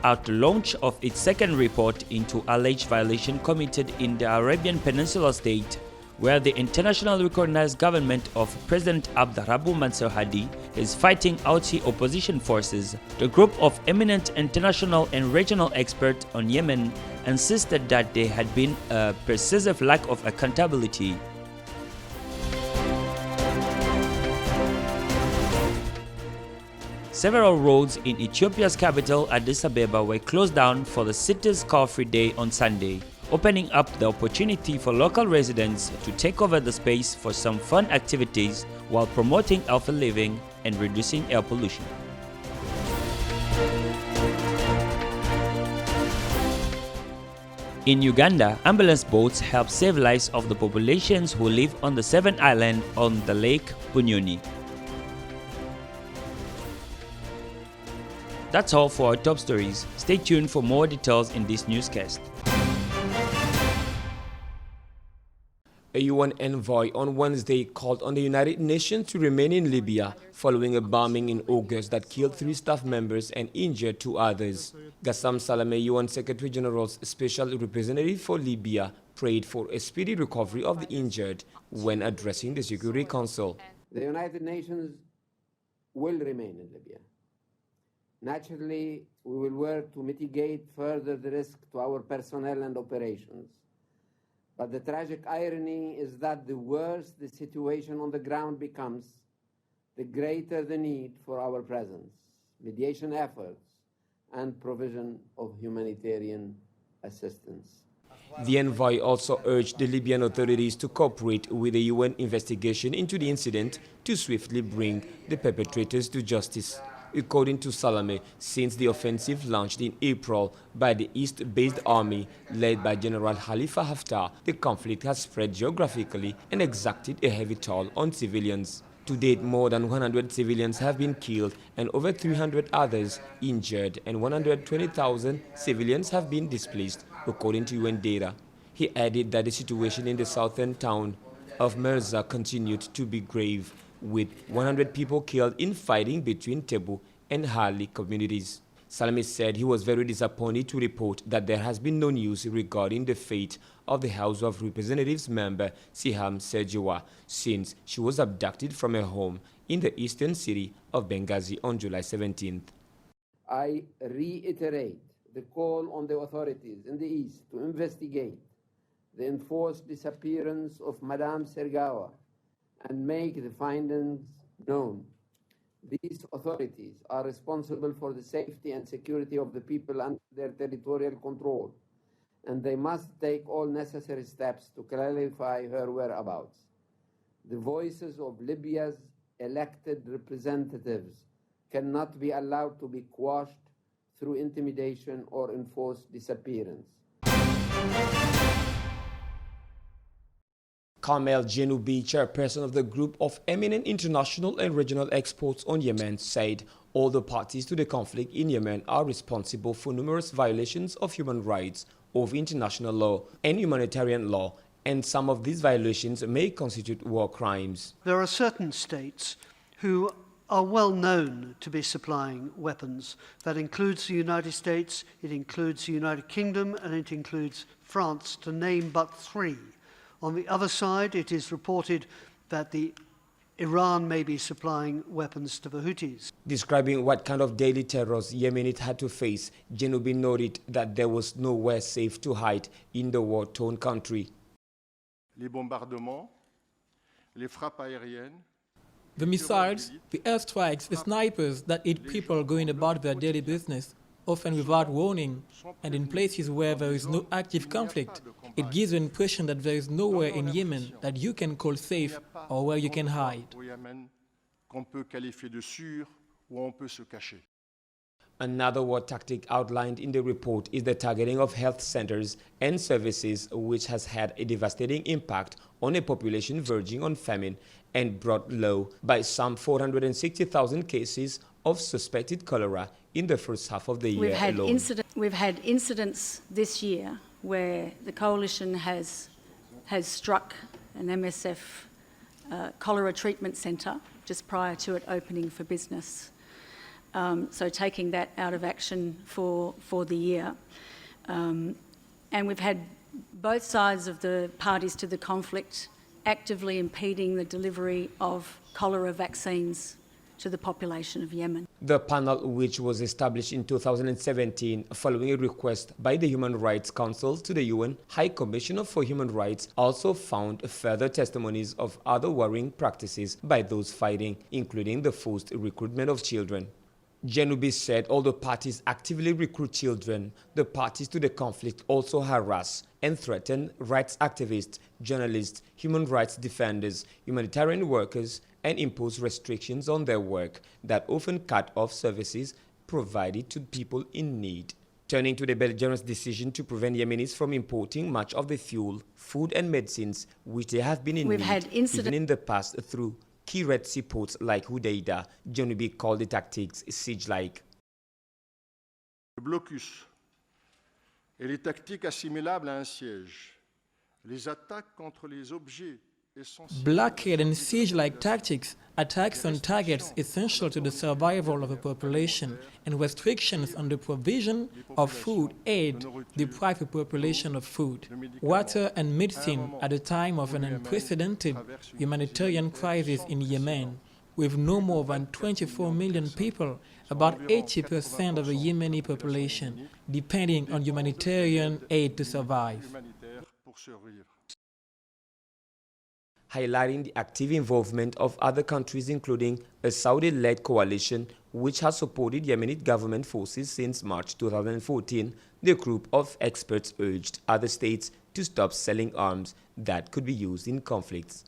at the launch of its second report into alleged violation committed in the Arabian Peninsula state, where the internationally recognized government of President Abdurrabbu Mansur Hadi is fighting Houthi opposition forces. The group of eminent international and regional experts on Yemen insisted that there had been a pervasive lack of accountability. Several roads in Ethiopia's capital Addis Ababa were closed down for the city's car-free day on Sunday, opening up the opportunity for local residents to take over the space for some fun activities while promoting healthy living and reducing air pollution. In Uganda, ambulance boats help save lives of the populations who live on the 7th island on the Lake Bunyoni. That's all for our top stories. Stay tuned for more details in this newscast. A UN envoy on Wednesday called on the United Nations to remain in Libya following a bombing in August that killed 3 staff members and injured 2 others. Gassam Salameh, UN Secretary General's Special Representative for Libya, prayed for a speedy recovery of the injured when addressing the Security Council. The United Nations will remain in Libya. Naturally, we will work to mitigate further the risk to our personnel and operations. But the tragic irony is that the worse the situation on the ground becomes, the greater the need for our presence, mediation efforts, and provision of humanitarian assistance. The envoy also urged the Libyan authorities to cooperate with the UN investigation into the incident to swiftly bring the perpetrators to justice. According to Salameh, since the offensive launched in April by the East-based army led by General Khalifa Haftar, the conflict has spread geographically and exacted a heavy toll on civilians. To date, more than 100 civilians have been killed and over 300 others injured, and 120,000 civilians have been displaced, according to UN data. He added that the situation in the southern town of Merza continued to be grave, with 100 people killed in fighting between Tebu and Hali communities. Salameh said he was very disappointed to report that there has been no news regarding the fate of the House of Representatives member Siham Sergewa since she was abducted from her home in the eastern city of Benghazi on July 17th. I reiterate the call on the authorities in the east to investigate the enforced disappearance of Madame Sergawa and make the findings known. These authorities are responsible for the safety and security of the people under their territorial control, and they must take all necessary steps to clarify her whereabouts. The voices of Libya's elected representatives cannot be allowed to be quashed through intimidation or enforced disappearance. Kamel Jenoubi, chairperson of the group of eminent international and regional experts on Yemen, said all the parties to the conflict in Yemen are responsible for numerous violations of human rights, of international law and humanitarian law, and some of these violations may constitute war crimes. There are certain states who are well known to be supplying weapons. That includes the United States, it includes the United Kingdom, and it includes France, to name but 3. On the other side, it is reported that Iran may be supplying weapons to the Houthis. Describing what kind of daily terrors Yemenites had to face, Jenoubi noted that there was nowhere safe to hide in the war-torn country. Les bombardements, les frappes aériennes, the missiles, the airstrikes, the snipers that eat people going about their daily business, often without warning, and in places where there is no active conflict. It gives the impression that there is nowhere in Yemen that you can call safe or where you can hide. Another war tactic outlined in the report is the targeting of health centers and services, which has had a devastating impact on a population verging on famine and brought low by some 460,000 cases of suspected cholera in the first half of the year alone. We've had incidents this year where the coalition has struck an MSF cholera treatment centre just prior to it opening for business. so taking that out of action for the year. And we've had both sides of the parties to the conflict actively impeding the delivery of cholera vaccines to the population of Yemen. The panel, which was established in 2017 following a request by the Human Rights Council to the UN High Commissioner for Human Rights, also found further testimonies of other worrying practices by those fighting, including the forced recruitment of children. Genubi said although parties actively recruit children, the parties to the conflict also harass and threaten rights activists, journalists, human rights defenders, humanitarian workers, and impose restrictions on their work that often cut off services provided to people in need. Turning to the Belgians' decision to prevent Yemenis from importing much of the fuel, food and medicines which they have been in need, even in the past through key Red Sea ports like Hodeida, Genubi called the tactics siege-like. Le blocus et les tactiques assimilables à un siège, les attaques contre les objets essentiels. Blockade and siege-like tactics, attacks on targets essential to the survival of a population, and restrictions on the provision of food aid deprive a population of food, water and medicine at a time of an unprecedented humanitarian crisis in Yemen. With no more than 24 million people, about 80% of the Yemeni population, depending on humanitarian aid to survive. Highlighting the active involvement of other countries, including a Saudi-led coalition which has supported Yemeni government forces since March 2014, the group of experts urged other states to stop selling arms that could be used in conflicts.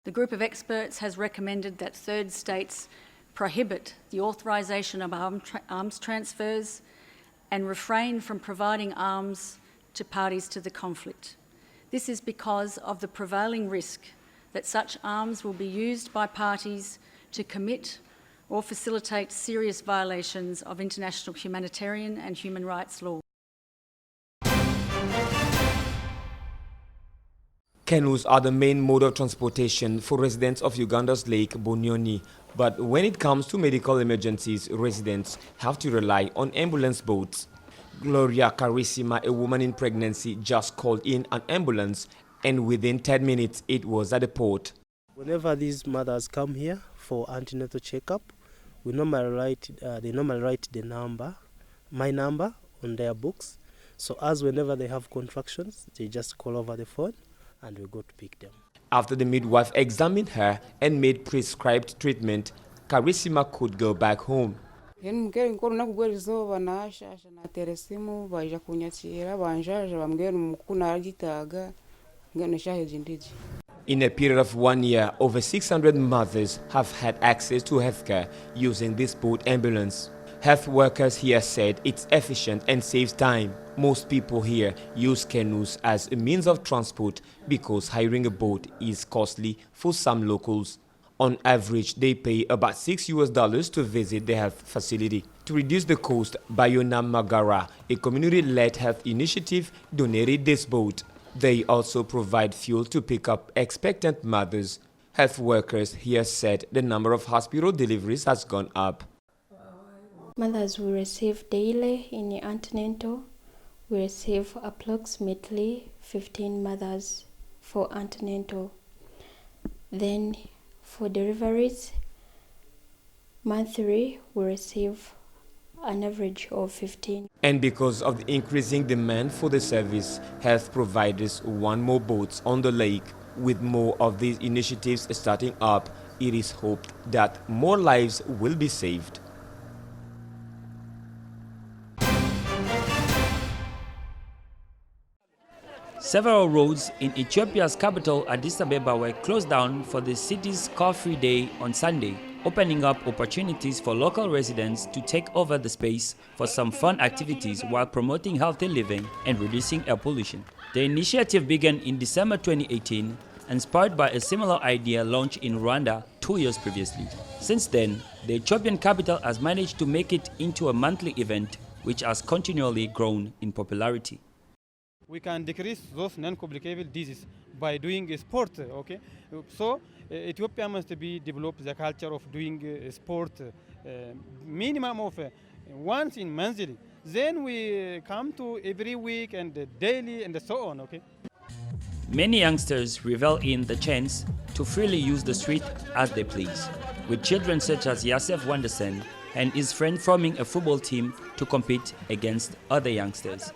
The group of experts has recommended that third states prohibit the authorisation of arms transfers and refrain from providing arms to parties to the conflict. This is because of the prevailing risk that such arms will be used by parties to commit or facilitate serious violations of international humanitarian and human rights law. Canoes are the main mode of transportation for residents of Uganda's Lake Bonyoni, but when it comes to medical emergencies, residents have to rely on ambulance boats. Gloria Carissima, a woman in pregnancy, just called in an ambulance, and within 10 minutes it was at the port. Whenever these mothers come here for antenatal checkup, they normally write the number, my number, on their books. So as whenever they have contractions, they just call over the phone and we go to pick them. After the midwife examined her and made prescribed treatment, Carissima could go back home. In a period of 1 year, over 600 mothers have had access to healthcare using this boat ambulance. Health workers here said it's efficient and saves time. Most people here use canoes as a means of transport because hiring a boat is costly for some locals. On average, they pay about $6 to visit the health facility. To reduce the cost, Bayona Magara, a community-led health initiative, donated this boat. They also provide fuel to pick up expectant mothers. Health workers here said the number of hospital deliveries has gone up. Mothers will receive daily in the antenatal. We receive approximately 15 mothers for antenatal. Then for deliveries, monthly we receive an average of 15. And because of the increasing demand for the service, health providers want more boats on the lake. With more of these initiatives starting up, it is hoped that more lives will be saved. Several roads in Ethiopia's capital Addis Ababa were closed down for the city's car-free day on Sunday, opening up opportunities for local residents to take over the space for some fun activities while promoting healthy living and reducing air pollution. The initiative began in December 2018, inspired by a similar idea launched in Rwanda 2 years previously. Since then, the Ethiopian capital has managed to make it into a monthly event which has continually grown in popularity. We can decrease those non-communicable diseases by doing sport. Okay, so Ethiopia must be develop the culture of doing sport minimum of once in monthly. Then we come to every week and daily and so on. Okay. Many youngsters revel in the chance to freely use the street as they please, with children such as Yasef Wanderson and his friend forming a football team to compete against other youngsters.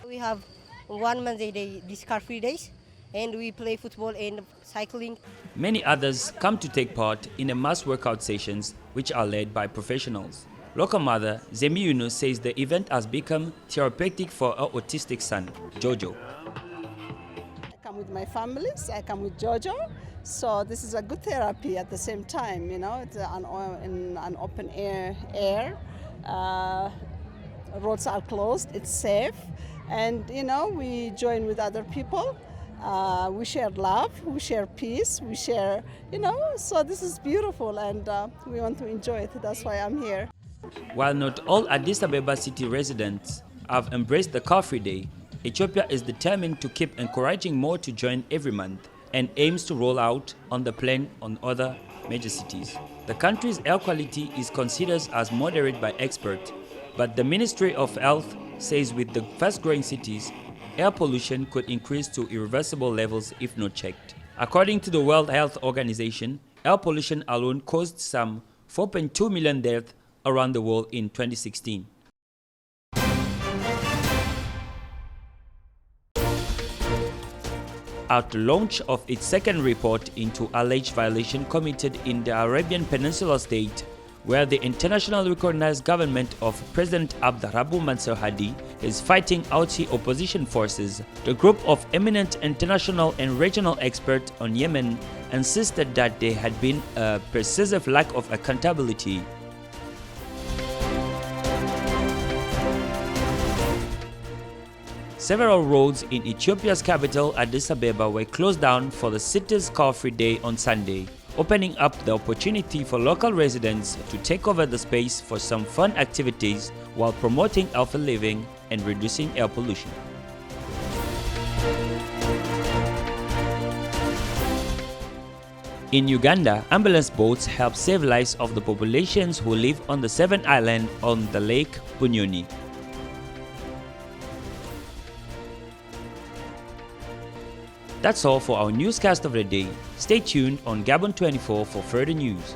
We have 1 month a day, these car-free days, and we play football and cycling. Many others come to take part in the mass workout sessions, which are led by professionals. Local mother Zemi Yunus says the event has become therapeutic for her autistic son, Jojo. I come with my families, I come with Jojo, so this is a good therapy at the same time, you know, it's in an open air. Roads are closed, it's safe, and you know, we join with other people. We share love, we share peace, we share, you know, so this is beautiful and we want to enjoy it. That's why I'm here. While not all Addis Ababa city residents have embraced the Car-Free Day, Ethiopia is determined to keep encouraging more to join every month and aims to roll out on the plan on other major cities. The country's air quality is considered as moderate by experts, but the Ministry of Health says with the fast-growing cities, air pollution could increase to irreversible levels if not checked. According to the World Health Organization, air pollution alone caused some 4.2 million deaths around the world in 2016. At the launch of its second report into alleged violation committed in the Arabian Peninsula state, where the internationally recognized government of President Abdurrahman Mansur Hadi is fighting Houthi opposition forces, the group of eminent international and regional experts on Yemen insisted that there had been a pervasive lack of accountability. Several roads in Ethiopia's capital Addis Ababa were closed down for the city's Car-Free Day on Sunday, opening up the opportunity for local residents to take over the space for some fun activities while promoting healthy living and reducing air pollution. In Uganda, ambulance boats help save lives of the populations who live on the 7th island on the Lake Bunyoni. That's all for our newscast of the day. Stay tuned on Gabon 24 for further news.